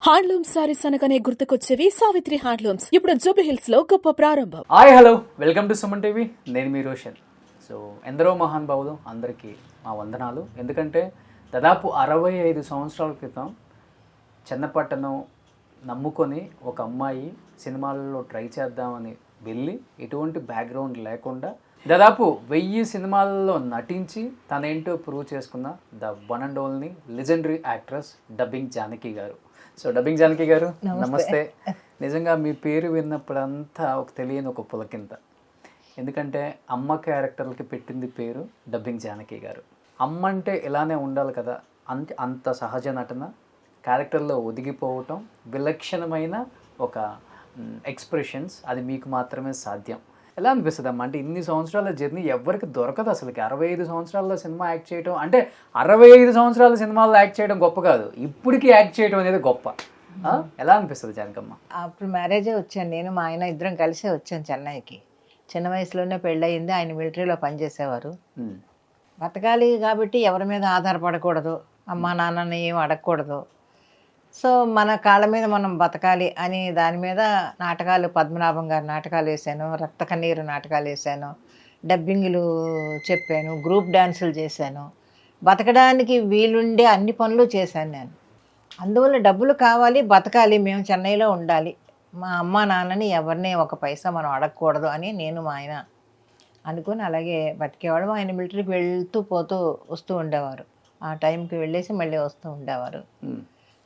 Handloom saris అనగానే గుర్తుకొచ్చేవి Savitri handlooms. ఇప్పుడు Jubilee hills లో గొప్ప ప్రారంభం. Hi hello, welcome to Suman TV. నేను మీ రోషన్. సో ఎందరో మహానుభావులు అందరికీ మా వందనాలు. ఎందుకంటే దాదాపు 65 సంవత్సరాల క్రితం చెన్నపట్టణం నమ్ముకొని ఒక అమ్మాయి సినిమాలలో ట్రై చేద్దామని వెళ్ళి ఎటువంటి బ్యాక్గ్రౌండ్ లేకుండా దాదాపు 1000 సినిమాలలో నటించి తనేంటో ప్రూవ్ చేసుకున్న the one and only legendary actress dubbing Janaki garu. So dubbing Janaki గారు నమస్తే. నిజంగా మీ పేరు విన్నప్పుడంతా ఒక తెలియని ఒక పులకింత. ఎందుకంటే అమ్మ క్యారెక్టర్లకి పెట్టింది పేరు డబ్బింగ్ జానకి గారు. అమ్మ అంటే ఇలానే ఉండాలి కదా, అంత సహజ నటన, క్యారెక్టర్లో ఒదిగిపోవటం, విలక్షణమైన ఒక ఎక్స్ప్రెషన్స్, అది మీకు మాత్రమే సాధ్యం. ఎలా అనిపిస్తుంది అమ్మ? అంటే ఇన్ని సంవత్సరాల జర్నీ ఎవరికి దొరకదు అసలుకి. 65 సంవత్సరాల్లో సినిమా యాక్ట్ చేయడం అంటే 65 సంవత్సరాల సినిమాల్లో యాక్ట్ చేయడం గొప్ప కాదు, ఇప్పటికీ యాక్ట్ చేయడం అనేది గొప్ప. ఎలా అనిపిస్తుంది జానకమ్మ? అప్పుడు మ్యారేజే వచ్చాను, నేను మా ఆయన ఇద్దరం కలిసే వచ్చాను చెన్నైకి. చిన్న వయసులోనే పెళ్ళయింది. ఆయన మిలిటరీలో పనిచేసేవారు. బతకాలి కాబట్టి ఎవరి మీద ఆధారపడకూడదు, అమ్మా నాన్నని ఏం అడగకూడదు. సో మన కాళ్ళ మీద మనం బతకాలి అని దాని మీద నాటకాలు, పద్మనాభం గారి నాటకాలు వేసాను, రక్త కన్నీరు నాటకాలు వేసాను, డబ్బింగ్లు చెప్పాను, గ్రూప్ డ్యాన్సులు చేశాను. బతకడానికి వీలుండే అన్ని పనులు చేశాను నేను. అందువల్ల డబ్బులు కావాలి, బతకాలి, మేము చెన్నైలో ఉండాలి, మా అమ్మ నాన్నని ఎవరిని ఒక పైసా మనం అడగకూడదు అని నేను మా ఆయన అనుకుని అలాగే బతికేవాడు. ఆయన మిలిటరీకి వెళ్తూ పోతూ వస్తూ ఉండేవారు. ఆ టైంకి వెళ్ళేసి మళ్ళీ వస్తూ ఉండేవారు.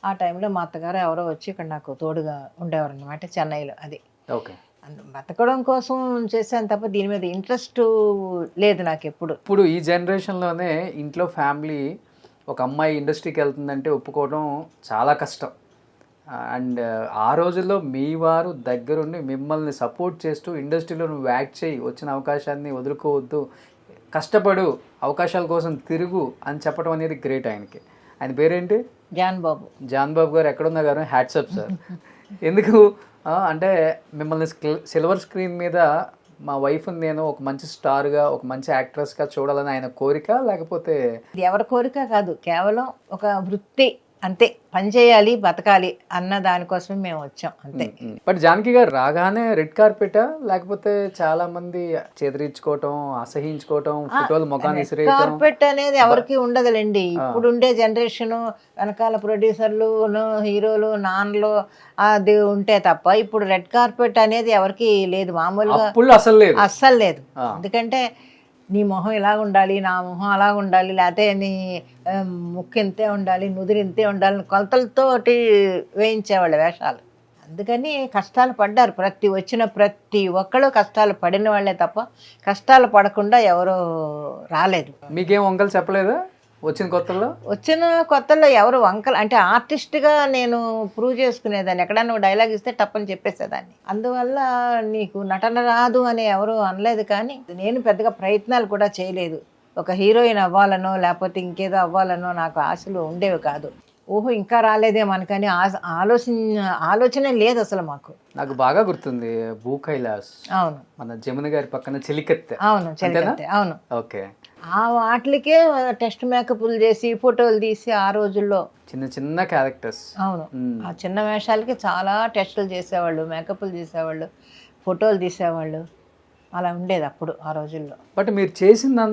ఆ టైంలో మా అత్తగారు ఎవరో వచ్చి ఇక్కడ నాకు తోడుగా ఉండేవారు అనమాట చెన్నైలో. అది ఓకే, బతకడం కోసం చేశాను తప్ప దీని మీద ఇంట్రెస్ట్ లేదు నాకు ఎప్పుడు. ఇప్పుడు ఈ జనరేషన్లోనే ఇంట్లో ఫ్యామిలీ ఒక అమ్మాయి ఇండస్ట్రీకి వెళ్తుందంటే ఒప్పుకోవడం చాలా కష్టం. అండ్ ఆ రోజుల్లో మీ వారు దగ్గరుండి మిమ్మల్ని సపోర్ట్ చేస్తూ ఇండస్ట్రీలో నువ్వు యాక్ట్ చేయి, వచ్చిన అవకాశాన్ని వదులుకోవద్దు, కష్టపడు, అవకాశాల కోసం తిరుగు అని చెప్పడం అనేది గ్రేట్. ఆయన పేరేంటి? జాన్ బాబు గారు. ఎక్కడున్నా గారు హ్యాట్సప్ సార్. ఎందుకు అంటే మిమ్మల్ని సిల్వర్ స్క్రీన్ మీద మా వైఫ్ని నేను ఒక మంచి స్టార్గా, ఒక మంచి యాక్ట్రెస్గా చూడాలని ఆయన కోరిక, లేకపోతే ఇది ఎవరి కోరిక కాదు, కేవలం ఒక వృత్తి అంతే. పని చేయాలి, బతకాలి అన్న దానికోసమే మేము వచ్చాం అంతే. బట్ జానకి గారు రాగానే రెడ్ కార్పెటా, లేకపోతే చాలా మంది చేదరించుకోవటం, అసహించుకోవటం, ఫోటోలు ముఖాన్ని విసిరేయటం? కార్పెట్ అనేది ఎవరికి ఉండదులేండి. ఇప్పుడు ఉండే జనరేషన్ వెనకాల ప్రొడ్యూసర్లు, హీరోలు, నాన్నలు అది ఉంటే తప్ప ఇప్పుడు రెడ్ కార్పెట్ అనేది ఎవరికి లేదు. మామూలుగా అస్సలు లేదు. ఎందుకంటే నీ మొహం ఇలా ఉండాలి, నా మొహం అలా ఉండాలి, లేకపోతే నీ ముక్కు ఇంతే ఉండాలి, నుదురు ఇంతే ఉండాలి, కొలతలతోటి వేయించేవాళ్ళు వేషాలు. అందుకని కష్టాలు పడ్డారు. ప్రతి ఒక్కళ్ళు కష్టాలు పడిన వాళ్ళే తప్ప కష్టాలు పడకుండా ఎవరు రాలేదు. మీకేం వంకలు చెప్పలేదా వచ్చిన కొత్తల్లో? ఎవరు వంకలు అంటే ఆర్టిస్ట్గా నేను ప్రూవ్ చేసుకునేదాన్ని. ఎక్కడన్నా డైలాగ్ ఇస్తే టప్పని చెప్పేసేదాన్ని. అందువల్ల నీకు నటన రాదు అని ఎవరు అనలేదు. కానీ నేను పెద్దగా ప్రయత్నాలు కూడా చేయలేదు. ఒక హీరోయిన్ అవ్వాలనో లేకపోతే ఇంకేదో అవ్వాలనో నాకు ఆశలు ఉండేవి కాదు. ఓహో ఇంకా రాలేదే మనకని ఆలోచన లేదు అసలు మాకు. నాకు బాగా గుర్తుంది భూ కైలాస్. అవును, మన జమున గారి పక్కన చెలికత్తె. అవును, చెలికత్తె. అవును. ఓకే. ఆ వాటికే టెస్ట్ మేకప్లు చేసి ఫోటోలు తీసి ఆ రోజుల్లో చిన్న క్యారెక్టర్స్. అవును, ఆ చిన్న వేషాలకి చాలా టెస్టులు చేసేవాళ్ళు, మేకప్లు చేసేవాళ్ళు, ఫోటోలు తీసేవాళ్ళు. అలా ఉండేది అప్పుడు ఆ రోజుల్లో. బట్ మీరు చేసిన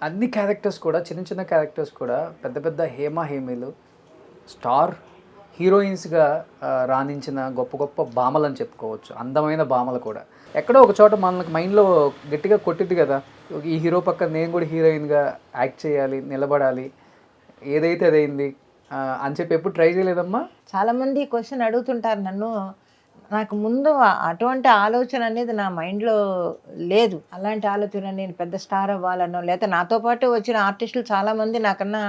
అన్ని క్యారెక్టర్స్ కూడా, చిన్న క్యారెక్టర్స్ కూడా పెద్ద హేమీలు, స్టార్ హీరోయిన్స్గా రాణించిన గొప్ప భామలు అని చెప్పుకోవచ్చు. అందమైన భామలు కూడా. ఎక్కడో ఒక చోట మనకు మైండ్లో గట్టిగా కొట్టిద్ది కదా, ఈ హీరో పక్కన నేను కూడా హీరోయిన్గా యాక్ట్ చేయాలి, నిలబడాలి, ఏదైతే అదైంది అని చెప్పి ఎప్పుడు ట్రై చేయలేదమ్మా? చాలామంది క్వశ్చన్ అడుగుతుంటారు నన్ను. నాకు ముందు అటువంటి ఆలోచన అనేది నా మైండ్లో లేదు. అలాంటి ఆలోచన నేను పెద్ద స్టార్ అవ్వాలనో, లేకపోతే నాతో పాటు వచ్చిన ఆర్టిస్టులు చాలామంది నాకన్నా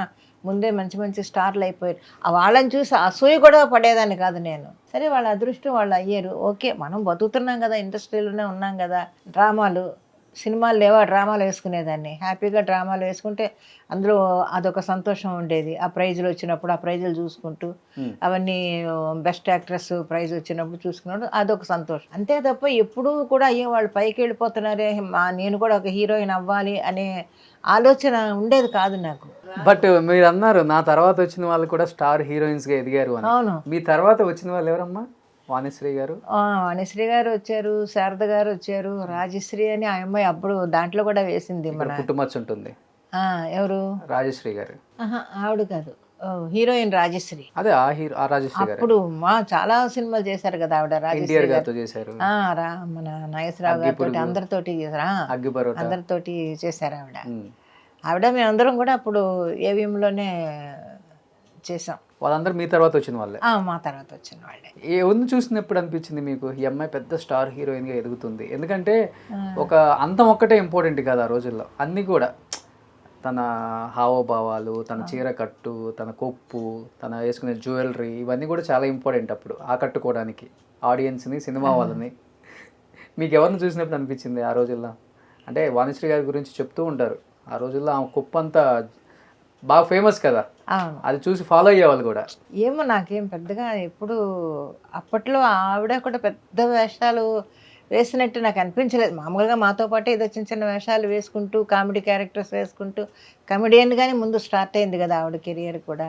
ముందే మంచి స్టార్లు అయిపోయారు. వాళ్ళని చూసి అసూయ కూడా పడేదాన్ని కాదు నేను. సరే, వాళ్ళ అదృష్టం వాళ్ళు అయ్యారు. ఓకే, మనం బతుకుతున్నాం కదా, ఇండస్ట్రీలోనే ఉన్నాం కదా. డ్రామాలు సినిమాలు లేవా డ్రామాలు వేసుకునేదాన్ని, హ్యాపీగా డ్రామాలు వేసుకుంటే అందులో అదొక సంతోషం ఉండేది. ఆ ప్రైజులు వచ్చినప్పుడు ఆ ప్రైజులు చూసుకుంటూ అవన్నీ బెస్ట్ యాక్ట్రెస్ ప్రైజ్ వచ్చినప్పుడు చూసుకున్నప్పుడు అదొక సంతోషం. అంతే తప్ప ఎప్పుడూ కూడా అయ్యో వాళ్ళు పైకి వెళ్ళిపోతున్నారే నేను కూడా ఒక హీరోయిన్ అవ్వాలి అనే ఆలోచన ఉండేది కాదు నాకు. బట్ మీరు అన్నారు నా తర్వాత వచ్చిన వాళ్ళు కూడా స్టార్ హీరోయిన్స్గా ఎదిగారు అని. అవును, మీ తర్వాత వచ్చిన వాళ్ళు ఎవరమ్మా? వాణిశ్రీ గారు, వాణిశ్రీ గారు వచ్చారు, శారద గారు వచ్చారు, రాజశ్రీ అని ఆ అమ్మాయి అప్పుడు దాంట్లో కూడా వేసింది. మన పుట్టుమచ్చ ఉంటుంది. ఎవరు? రాజశ్రీ గారు. ఆవిడ కాదు, హీరోయిన్ రాజశ్రీ. అదే ఆ హీరో ఆ రాజశ్రీ గారు. అప్పుడు చాలా సినిమాలు చేశారు కదా ఆవిడ. ఎన్టీఆర్ గారితో చేశారు, మన నాగేశ్వరరావు గారితో అందరితోటి అగ్గిపర్వత అందరితోటి చేశారు ఆవిడ. ఆవిడ మేమందరం కూడా అప్పుడు ఏవిఎంలోనే చేసాం. వాళ్ళందరూ మీ తర్వాత వచ్చిన వాళ్ళే? మా తర్వాత వచ్చిన వాళ్ళే. ఎవరిని చూసినప్పుడు అనిపించింది మీకు ఈ అమ్మాయి పెద్ద స్టార్ హీరోయిన్గా ఎదుగుతుంది? ఎందుకంటే ఒక అంతం ఒక్కటే ఇంపార్టెంట్ కదా ఆ రోజుల్లో, అన్నీ కూడా తన హావభావాలు, తన చీర కట్టు, తన కొప్పు, తన వేసుకునే జ్యువెలరీ, ఇవన్నీ కూడా చాలా ఇంపార్టెంట్ అప్పుడు ఆకట్టుకోవడానికి ఆడియన్స్ని, సినిమా వాళ్ళని. మీకు ఎవరిని చూసినప్పుడు అనిపించింది ఆ రోజుల్లో? అంటే వాణిశ్రీ గారి గురించి చెప్తూ ఉంటారు, ఆ రోజుల్లో ఆమె కొప్పు అంతా బాగా ఫేమస్ కదా, అది చూసి ఫాలో అయ్యేవాళ్ళు కూడా. ఏమో నాకేం పెద్దగా ఎప్పుడు అప్పట్లో ఆవిడ కూడా పెద్ద వేషాలు వేసినట్టు నాకు అనిపించలేదు. మామూలుగా మాతో పాటు ఏదో చిన్న చిన్న వేషాలు వేసుకుంటూ కామెడీ క్యారెక్టర్స్ వేసుకుంటూ కమెడియన్గానే ముందు స్టార్ట్ అయింది కదా ఆవిడ కెరియర్ కూడా.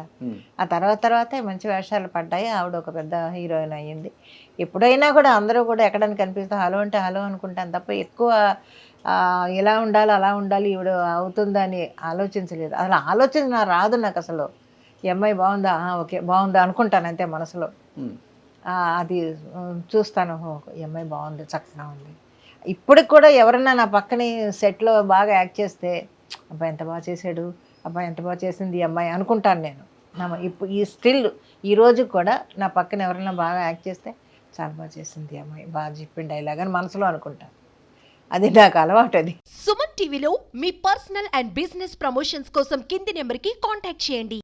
ఆ తర్వాతే మంచి వేషాలు పడ్డాయి, ఆవిడ ఒక పెద్ద హీరోయిన్ అయ్యింది. ఎప్పుడైనా కూడా అందరూ కూడా ఎక్కడానికి కనిపిస్తే హలో అంటే హలో అనుకుంటాను తప్ప ఎక్కువ ఇలా ఉండాలి అలా ఉండాలి ఈవిడ అవుతుందని ఆలోచించలేదు. అసలు ఆలోచన రాదు నాకు అసలు. ఈ అమ్మాయి బాగుందా, ఓకే బాగుందా అనుకుంటాను అంతే మనసులో. అది చూస్తాను, ఈ అమ్మాయి బాగుంది, చక్కగా ఉంది. ఇప్పటికి కూడా ఎవరన్నా నా పక్కనే సెట్లో బాగా యాక్ట్ చేస్తే అబ్బాయి ఎంత బాగా చేశాడు, అబ్బాయి ఎంత బాగా చేసింది ఈ అమ్మాయి అనుకుంటాను నేను. ఇప్పుడు స్టిల్ ఈ రోజు కూడా నా పక్కన ఎవరైనా బాగా యాక్ట్ చేస్తే చాలా బాగా చేసింది ఈ అమ్మాయి, బాగా చెప్పింది డైలాగ్ అని మనసులో అనుకుంటాను. అది నాకు అలవాటు. అది సుమన్ టీవీలో మీ పర్సనల్ అండ్ బిజినెస్ ప్రమోషన్స్ కోసం కింది నెంబర్కి కాంటాక్ట్ చేయండి.